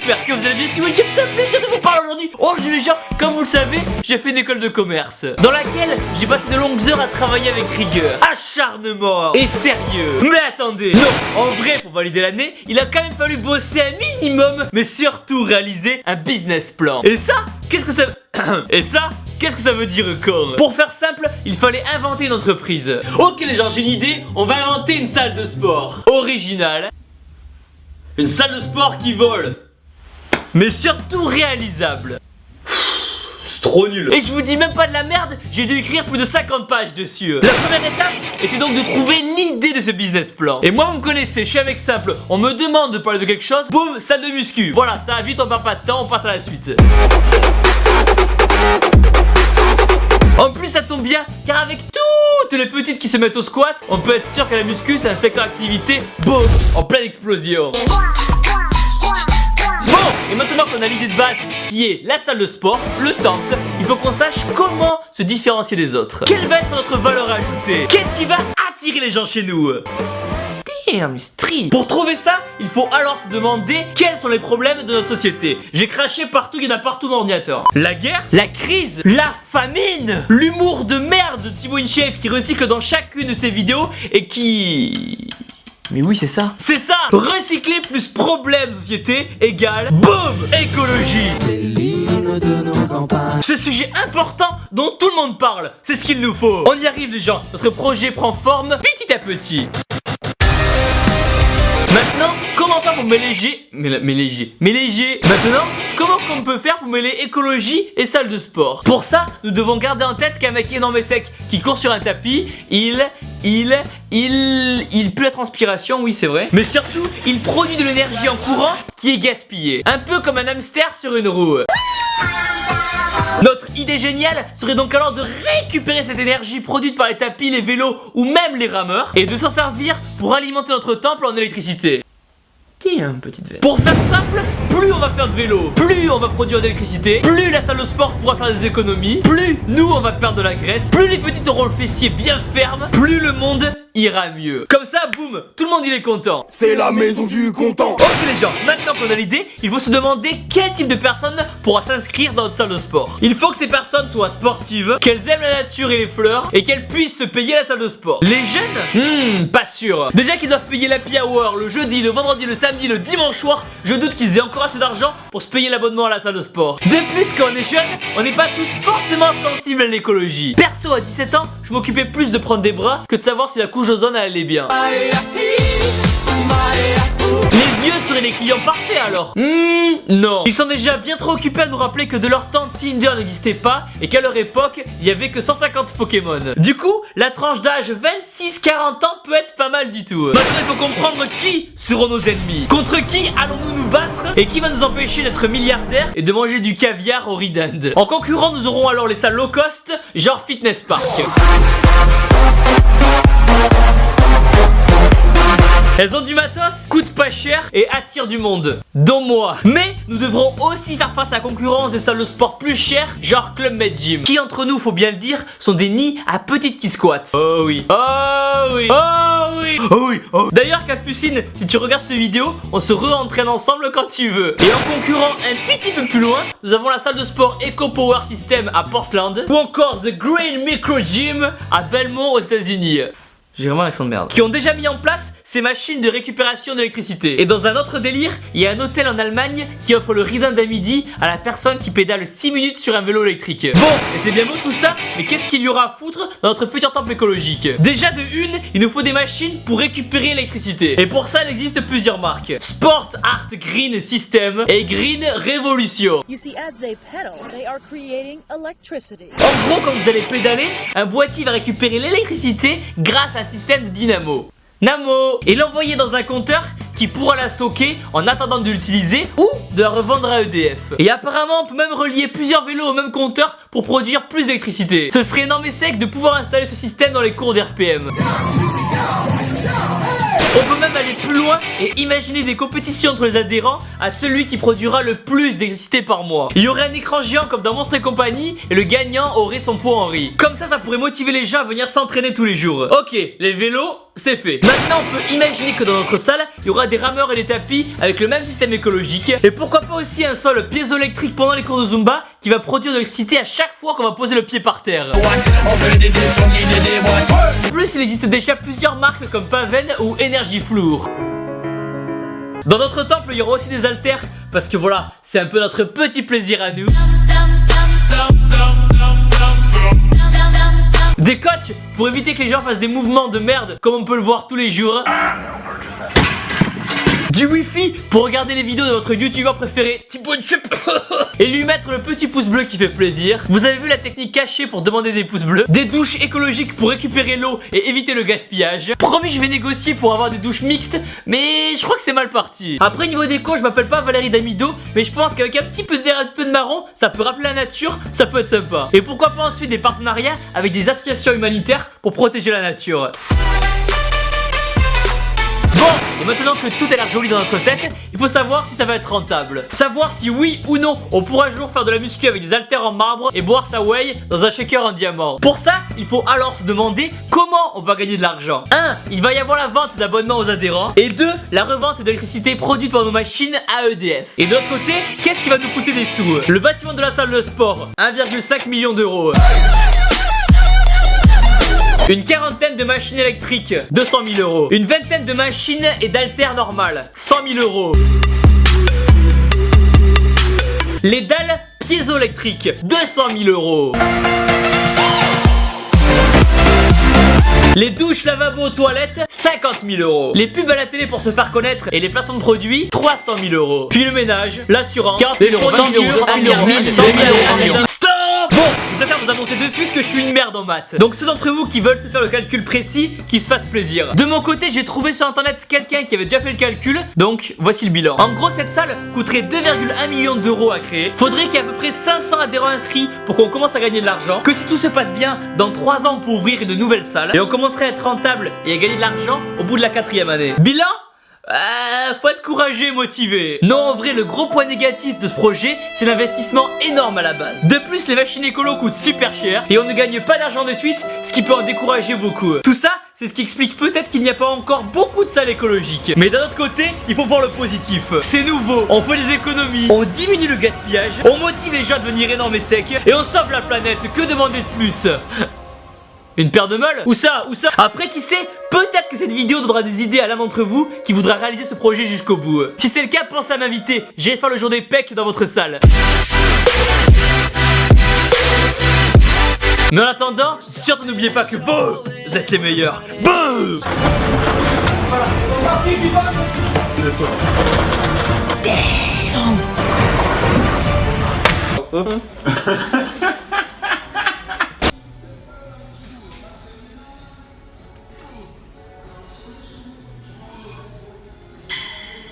j'espère que vous allez bien. C'est un plaisir de vous parler aujourd'hui. Aujourd'hui les gens, comme vous le savez, j'ai fait une école de commerce dans laquelle j'ai passé de longues heures à travailler avec rigueur, acharnement et sérieux. Mais attendez, non, en vrai pour valider l'année, il a quand même fallu bosser un minimum, mais surtout réaliser un business plan. Et ça, qu'est-ce que ça... Et ça, qu'est-ce que ça veut dire encore? Pour faire simple, il fallait inventer une entreprise. Ok les gens, j'ai une idée, on va inventer une salle de sport originale. Une salle de sport qui vole, mais surtout réalisable. C'est trop nul. Et je vous dis même pas de la merde, j'ai dû écrire plus de 50 pages dessus. La première étape était donc de trouver l'idée de ce business plan. Et moi vous me connaissez, je suis avec simple. On me demande de parler de quelque chose, boum, salle de muscu. Voilà, ça va vite, on perd pas de temps, on passe à la suite. En plus ça tombe bien, car avec toutes les petites qui se mettent au squat, on peut être sûr que la muscu c'est un secteur d'activité, boum, en pleine explosion. Bon, et maintenant qu'on a l'idée de base qui est la salle de sport, le temple, il faut qu'on sache comment se différencier des autres. Quelle va être notre valeur ajoutée? Qu'est-ce qui va attirer les gens chez nous? Pour trouver ça, il faut alors se demander quels sont les problèmes de notre société. J'ai craché partout, il y en a partout dans l'ordinateur. La guerre, la crise, la famine, l'humour de merde de Thibaut InShape qui recycle dans chacune de ses vidéos et qui... Mais oui c'est ça. C'est ça. Recycler plus problème de société égale boum, écologie. C'est l'hymne de nos campagnes. Ce sujet important dont tout le monde parle, c'est ce qu'il nous faut. On y arrive les gens, notre projet prend forme petit à petit. Maintenant, comment faire pour mélanger Maintenant, comment qu'on peut faire pour mêler écologie et salle de sport? Pour ça, nous devons garder en tête qu'un mec énorme et sec qui court sur un tapis, il pue la transpiration, oui c'est vrai. Mais surtout, il produit de l'énergie en courant qui est gaspillée. Un peu comme un hamster sur une roue. Notre idée géniale serait donc alors de récupérer cette énergie produite par les tapis, les vélos ou même les rameurs et de s'en servir pour alimenter notre temple en électricité. Tiens, petite veine. Pour faire simple, plus on va faire de vélo, plus on va produire d'électricité, plus la salle de sport pourra faire des économies, plus nous on va perdre de la graisse, plus les petites auront le fessier bien ferme, plus le monde ira mieux. Comme ça, boum, tout le monde il est content. C'est la maison du content. Ok les gens, maintenant qu'on a l'idée, il faut se demander quel type de personne pourra s'inscrire dans notre salle de sport. Il faut que ces personnes soient sportives, qu'elles aiment la nature et les fleurs et qu'elles puissent se payer la salle de sport. Les jeunes, pas sûr. Déjà qu'ils doivent payer l'happy hour le jeudi, le vendredi, le samedi, le dimanche soir, je doute qu'ils aient encore assez d'argent pour se payer l'abonnement à la salle de sport. De plus, quand on est jeune, on n'est pas tous forcément sensibles à l'écologie. Perso, à 17 ans, je m'occupais plus de prendre des bras que de savoir si la couche ozone allait bien. Les vieux seraient les clients parfaits alors? Non. Ils sont déjà bien trop occupés à nous rappeler que de leur temps Tinder n'existait pas et qu'à leur époque, il y avait que 150 Pokémon. Du coup, la tranche d'âge 26-40 ans peut être pas mal du tout. Maintenant, il faut comprendre qui seront nos ennemis. Contre qui allons-nous nous battre et qui va nous empêcher d'être milliardaires et de manger du caviar au riz d'Inde. En concurrent, nous aurons alors les salles low cost, genre Fitness Park. Elles ont du matos, coûtent pas cher et attirent du monde, dont moi. Mais nous devrons aussi faire face à la concurrence des salles de sport plus chères, genre Club Med Gym, qui entre nous, faut bien le dire, sont des nids à petites qui squattent. Oh oui, oh oui, oh oui, oh oui, oh. D'ailleurs Capucine, si tu regardes cette vidéo, on se re-entraîne ensemble quand tu veux. Et en concurrent un petit peu plus loin, nous avons la salle de sport Eco Power System à Portland, ou encore The Green Micro Gym à Belmont aux États-Unis. J'ai vraiment un accent de merde. Qui ont déjà mis en place ces machines de récupération d'électricité. Et dans un autre délire, il y a un hôtel en Allemagne qui offre le riz d'Inde à midi à la personne qui pédale 6 minutes sur un vélo électrique. Bon, et c'est bien beau tout ça, mais qu'est-ce qu'il y aura à foutre dans notre futur temple écologique? Déjà de une, il nous faut des machines pour récupérer l'électricité. Et pour ça, il existe plusieurs marques. Sport Art Green System et Green Revolution. You see, as they pedal, they are creating electricity. En gros, quand vous allez pédaler, un boîtier va récupérer l'électricité grâce à un système de dynamo. Namo et l'envoyer dans un compteur qui pourra la stocker en attendant de l'utiliser ou de la revendre à EDF. Et apparemment on peut même relier plusieurs vélos au même compteur pour produire plus d'électricité. Ce serait énorme et sec de pouvoir installer ce système dans les cours d'RPM. On peut même aller plus loin et imaginer des compétitions entre les adhérents à celui qui produira le plus d'électricité par mois. Il y aurait un écran géant comme dans Monstres et compagnie et le gagnant aurait son pot en riz. Comme ça pourrait motiver les gens à venir s'entraîner tous les jours. Ok, les vélos, c'est fait. Maintenant on peut imaginer que dans notre salle il y aura des rameurs et des tapis avec le même système écologique. Et pourquoi pas aussi un sol piézoélectrique pendant les cours de Zumba qui va produire de l'électricité à chaque fois qu'on va poser le pied par terre. En plus il existe déjà plusieurs marques comme Paven ou Energy Floor. Dans notre temple il y aura aussi des haltères parce que voilà, c'est un peu notre petit plaisir à nous. Des coachs pour éviter que les gens fassent des mouvements de merde comme on peut le voir tous les jours. Du wifi pour regarder les vidéos de votre youtubeur préféré Thibaut Chup et lui mettre le petit pouce bleu qui fait plaisir. Vous avez vu la technique cachée pour demander des pouces bleus. Des douches écologiques pour récupérer l'eau et éviter le gaspillage. Promis, je vais négocier pour avoir des douches mixtes, mais je crois que c'est mal parti. Après niveau déco, je m'appelle pas Valérie Damido, mais je pense qu'avec un petit peu de vert et un petit peu de marron, ça peut rappeler la nature, ça peut être sympa. Et pourquoi pas ensuite des partenariats avec des associations humanitaires pour protéger la nature. Bon, et maintenant que tout a l'air joli dans notre tête, il faut savoir si ça va être rentable. Savoir si oui ou non on pourra un jour faire de la muscu avec des haltères en marbre et boire sa whey dans un shaker en diamant. Pour ça, il faut alors se demander comment on va gagner de l'argent. 1. Il va y avoir la vente d'abonnements aux adhérents. Et 2. La revente d'électricité produite par nos machines à EDF. Et de l'autre côté, qu'est-ce qui va nous coûter des sous? Le bâtiment de la salle de sport, 1,5 million d'euros. Une quarantaine de machines électriques, 200 000 euros. Une vingtaine de machines et d'haltères normales, 100 000 euros. Les dalles piézoélectriques, 200 000 euros. Les douches, lavabo, toilettes, 50 000 euros. Les pubs à la télé pour se faire connaître et les placements de produits, 300 000 euros. Puis le ménage, l'assurance, 40 000 euros, 100 000 euros, 1 000 euros, 100 000 euros. Stop! Bon, je préfère vous annoncer de suite que je suis une merde en maths. Donc ceux d'entre vous qui veulent se faire le calcul précis, qui se fassent plaisir. De mon côté, j'ai trouvé sur internet quelqu'un qui avait déjà fait le calcul. Donc voici le bilan. En gros, cette salle coûterait 2,1 millions d'euros à créer. Faudrait qu'il y ait à peu près 500 adhérents inscrits pour qu'on commence à gagner de l'argent. Que si tout se passe bien, dans 3 ans on peut ouvrir une nouvelle salle. Et on commencerait à être rentable et à gagner de l'argent au bout de la 4e année. Bilan? Faut être courageux et motivé. Non, en vrai, le gros point négatif de ce projet, c'est l'investissement énorme à la base. De plus, les machines écolo coûtent super cher et on ne gagne pas d'argent de suite, ce qui peut en décourager beaucoup. Tout ça, c'est ce qui explique peut-être qu'il n'y a pas encore beaucoup de salles écologiques. Mais d'un autre côté, il faut voir le positif. C'est nouveau, on fait des économies, on diminue le gaspillage, on motive les gens à devenir énormes et secs et on sauve la planète. Que demander de plus? Une paire de meules? Où ça? Où ça? Après, qui sait, peut-être que cette vidéo donnera des idées à l'un d'entre vous qui voudra réaliser ce projet jusqu'au bout. Si c'est le cas, pensez à m'inviter. J'irai faire le jour des pecs dans votre salle. Mais en attendant, surtout n'oubliez pas que vous êtes les meilleurs. Bouh! Damn.